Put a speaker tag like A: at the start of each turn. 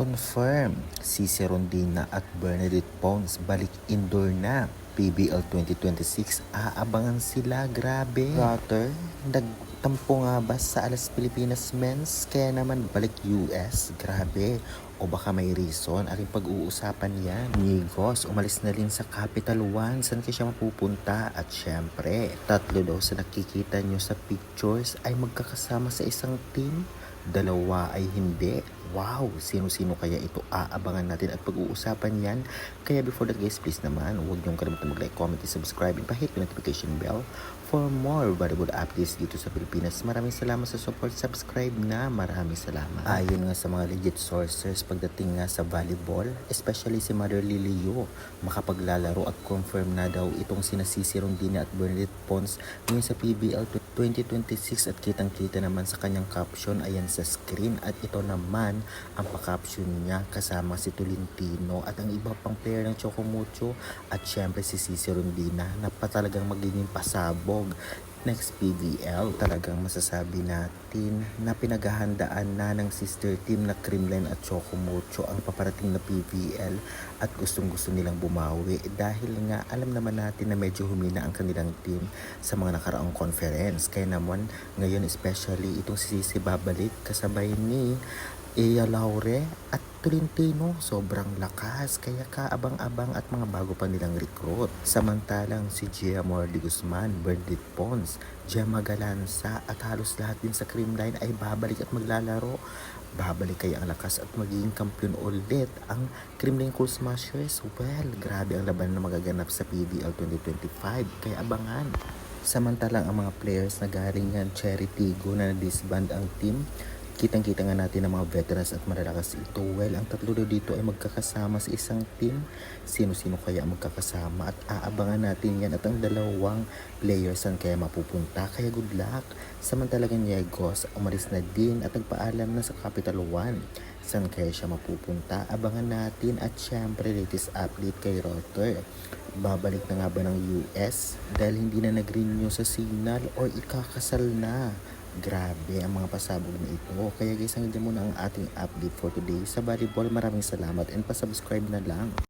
A: Confirm, Cici Rondina at Bernadette Pons balik indoor na. PBL 2026, aabangan sila, grabe. Rotter, nagtampo nga ba sa Alas Pilipinas Men's? Kaya naman balik US, grabe. O baka may reason, aking pag-uusapan yan. Migos, umalis na rin sa Capital One, saan kaya siya mapupunta? At syempre, tatlo daw sa nakikita nyo sa pictures ay magkakasama sa isang team. Dalawa ay hindi. Wow, sino-sino kaya ito? Aabangan natin at pag-uusapan yan. Kaya before that guys, please naman, huwag niyong kalimutan mag-like, comment, and subscribe, and pa-hit yung notification bell for more valuable updates dito sa Pilipinas. Maraming salamat sa support, subscribe na, maraming salamat. Ayon nga sa mga legit sources, pagdating nga sa volleyball, especially si Mother Lilio, makapaglalaro at confirm na daw itong sina Cici Rondina at Bernadette Pons ngayon sa PBL 2026 at kitang-kita naman sa kanyang caption ayan sa screen at ito naman ang pa-caption niya kasama si Tolentino at ang iba pang player ng Chocomucho at syempre si Cici Rondina na pa talagang magiging pasabog next PBL. Talagang masasabi natin na pinaghahandaan na ng sister team na Creamline at Chocomucho ang paparating na PBL at gustong-gusto nilang bumawi dahil nga alam naman natin na medyo humina ang kanilang team sa mga nakaraang conference. Kaya naman ngayon especially itong si Cici babalik kasabay ni Ea Laure at Tolentino, sobrang lakas kaya kaabang-abang at mga bago pa nilang recruit. Samantalang si Gia Mordi Guzman, Bernadette Pons, Gemma Galanza at halos lahat din sa Creamline ay babalik at maglalaro. Babalik kaya ang lakas at magiging kampiyon ulit ang Creamline Cool Smashers? Well, grabe ang laban na magaganap sa PBL 2025 kaya abangan. Samantalang ang mga players na galing ng Cherry Tigo na disband ang team, kitang-kita nga natin ang mga veterans at malalakas ito. Well, ang tatlo daw dito ay magkakasama sa isang team. Sino-sino kaya magkakasama at aabangan natin yan at ang dalawang players saan kaya mapupunta. Kaya good luck. Samantalang Niegos umalis na din at nagpaalam na sa Capital One. Saan kaya siya mapupunta? Abangan natin at syempre latest update kay Rotter. Babalik na nga ba ng US dahil hindi na nag-renew sa signal or ikakasal na? Grabe ang mga pasabog na ito. Kaya guys, hanggang muna ang ating update for today sa volleyball. Maraming salamat and pa-subscribe na lang.